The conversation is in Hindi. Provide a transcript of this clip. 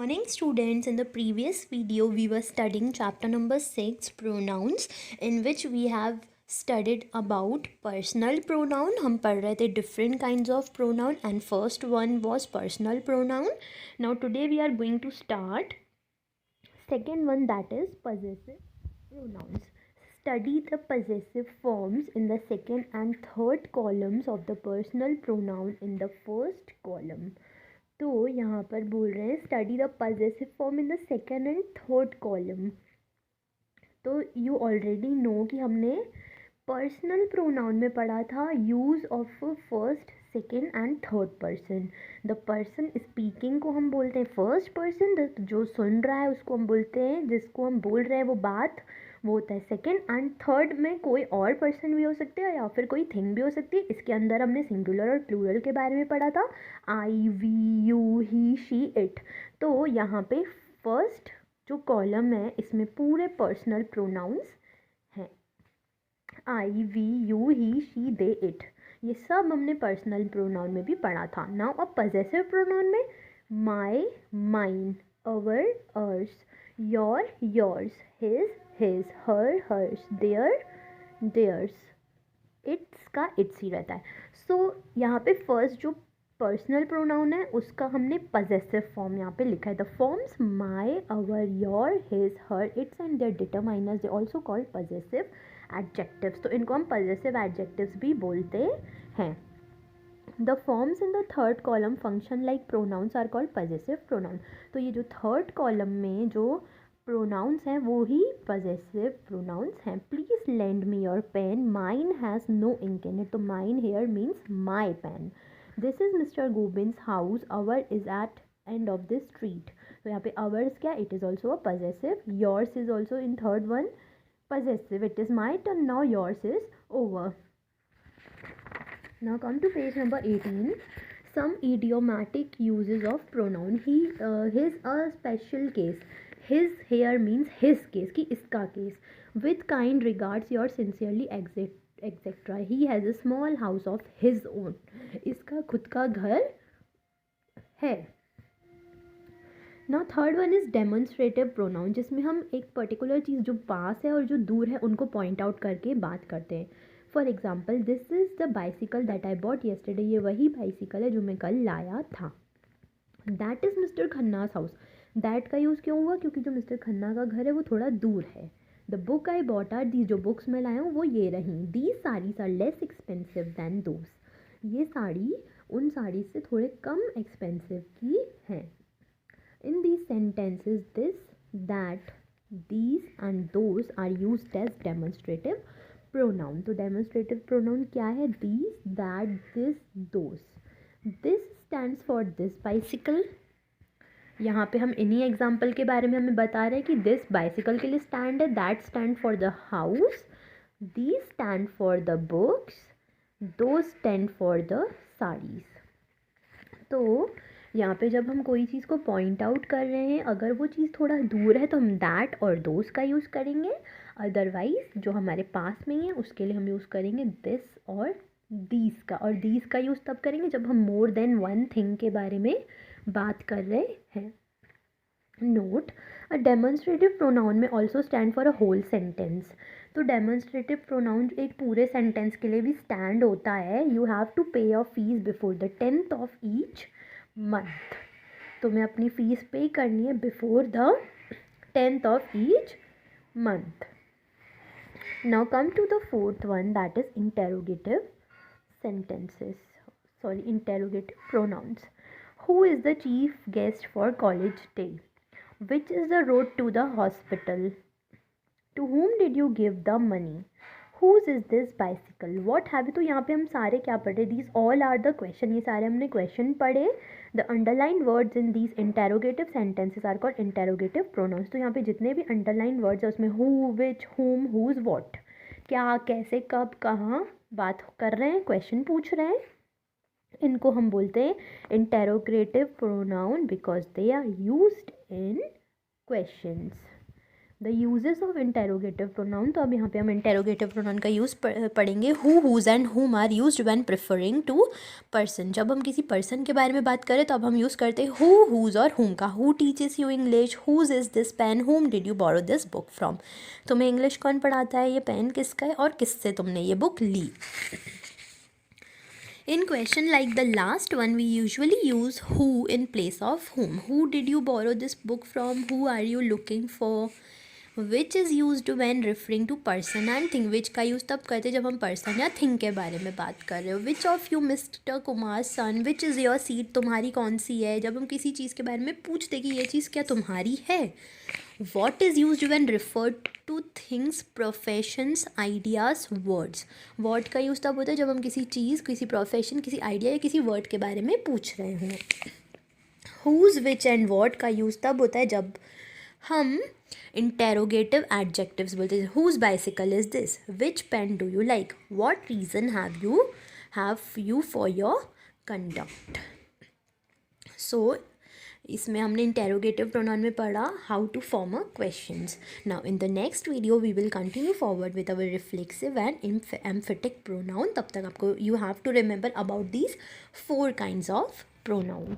morning, students. In the previous video, we were studying chapter number 6, pronouns, in which we have studied about personal pronoun. हम पढ़ रहे थे different kinds of pronoun and first one was personal pronoun. Now today we are going to start second one, that is possessive pronouns. Study the possessive forms in the second and third columns of the personal pronoun in the first column. तो यहाँ पर बोल रहे हैं study the possessive form in the second and third column. तो यू ऑलरेडी नो कि हमने पर्सनल प्रोनाउन में पढ़ा था use of first second and third person. The person speaking को हम बोलते हैं फर्स्ट पर्सन, जो सुन रहा है उसको हम बोलते हैं, जिसको हम बोल रहे हैं वो बात, वो होता है सेकेंड. एंड थर्ड में कोई और पर्सन भी हो सकते हैं या फिर कोई थिंग भी हो सकती है. इसके अंदर हमने सिंगुलर और प्लूरल के बारे में पढ़ा था, I, we, you, he, she, it. तो यहाँ पे फर्स्ट जो कॉलम है इसमें पूरे पर्सनल प्रोनाउंस हैं. I, we, you, he, she, they, it, ये सब हमने पर्सनल प्रोनाउन में भी पढ़ा था. नाउ अब पजेसिव प्रोनाउन में my, mine, our, ours, your, yours, his, her, hers, theirs. Its का इट्स ही रहता है. सो यहाँ पे फर्स्ट जो पर्सनल प्रोनाउन है उसका हमने पजेसिव फॉर्म यहाँ पे लिखा है. The forms my, our, your, his, her, its and their determiners they also called possessive adjectives. तो इनको हम पजेसिव एडजेक्टिव्स भी बोलते हैं. The forms in the third column function like pronouns are called possessive pronoun. तो ये जो थर्ड कॉलम में जो प्रोनाउंस हैं वो ही पजेसिव प्रोनाउंस हैं. Please lend me your pen, mine has no ink in it. तो mine here means my pen. This is mister Gobin's house, our is at end of this street. तो यहाँ पे अवर्स क्या, it is also a possessive. Yours is also in third one possessive. It is my turn now, yours is over. Now come to page number 18. Some idiomatic uses of pronoun. His a special case. His here means his case, कि इसका case. With kind regards, your sincerely, etc. He has a small house of his own. इसका खुद का घर है. Now third one is demonstrative pronoun, जिसमें हम एक पर्टिकुलर चीज़ जो पास है और जो दूर है उनको पॉइंट आउट करके बात करते हैं. For example, this is the bicycle that I bought yesterday. ये वही बाइसिकल है जो मैं कल लाया था. That is mister Khanna's house. That का यूज़ क्यों हुआ, क्योंकि जो मिस्टर खन्ना का घर है वो थोड़ा दूर है. The book I bought are, दी जो बुक्स मैं लाया हूँ वो ये रहीं. These saris are less expensive than those. ये साड़ी उन साड़ी से थोड़े कम एक्सपेंसिव की हैं. In these sentences, this, that, these and those are used as demonstrative pronoun. तो demonstrative pronoun क्या है, these, that, this, those. This stands for this bicycle. यहाँ पे हम इन्हीं एग्जाम्पल के बारे में हमें बता रहे हैं कि this bicycle के लिए stand है, that stand for the house, these stand for the books, those stand for the sarees. तो यहाँ पे जब हम कोई चीज़ को पॉइंट आउट कर रहे हैं, अगर वो चीज़ थोड़ा दूर है तो हम दैट और दोस का यूज़ करेंगे. अदरवाइज़ जो हमारे पास में ही है उसके लिए हम यूज़ करेंगे दिस और दीज का. और दीज का यूज़ तब करेंगे जब हम मोर देन वन थिंग के बारे में बात कर रहे हैं. Note, a demonstrative pronoun may also stand for a whole sentence. तो डेमोन्स्ट्रेटिव प्रोनाउन एक पूरे सेंटेंस के लिए भी स्टैंड होता है. You have to pay your fees before the 10th of each month. तो मैं अपनी फ़ीस पे करनी है before the 10th of each month. Now come to the fourth one, that is interrogative sentences, interrogative pronouns. Who is the chief guest for college day? Which is the road to the hospital? To whom did you give the money? Whose is this bicycle? What have you? तो यहाँ पे हम सारे क्या पढ़े, these all are the question. ये सारे हमने question पढ़े. The underlined words in these interrogative sentences are called interrogative pronouns. तो यहाँ पे जितने भी underlined words है उसमें who, which, whom, whose, what, क्या, कैसे, कब, कहाँ बात कर रहे हैं, क्वेश्चन पूछ रहे हैं, इनको हम बोलते हैं interrogative pronoun because they are used in questions. The uses of interrogative pronoun, तो अब यहाँ पे हम इंटेरोगेटिव प्रोनाउन का यूज़ पढ़ेंगे. Who, whose and whom are used when preferring to person. जब हम किसी पर्सन के बारे में बात करें तो अब हम यूज़ करते हैं हु, हुज और हुम का. Who teaches you English, whose is this pen, whom did you borrow this book from. तुम्हें इंग्लिश कौन पढ़ाता है, ये पेन किसका है और किससे तुमने ये बुक ली. In question like the last one, we usually use who in place of whom. Who did you borrow this book from? Who are you looking for? Which is used when referring to person and thing. Which का यूज़ तब करते जब हम person या thing के बारे में बात कर रहे हो. Which of you Mr. Kumar's son? Which is your seat? तुम्हारी कौन सी है. जब हम किसी चीज़ के बारे में पूछते कि ये चीज़ क्या तुम्हारी है. What is used when referred to things, professions, ideas, words. What का यूज़ तब होता है जब हम किसी चीज़, किसी प्रोफेशन, किसी आइडिया या किसी वर्ड के बारे में पूछ रहे हों. Whose, which and what का यूज़ तब होता है जब हम इंटेरोगेटिव एडजेक्टिव्स बोलते हैं. Whose bicycle is this? Which pen do you like? What reason have you for your conduct? So इसमें हमने इंटेरोगेटिव प्रोनाउन में पढ़ा how to form a questions. Now in the next video we will continue forward with our reflexive and emphatic pronoun. तब तक आपको you have to remember about these 4 kinds of pronoun.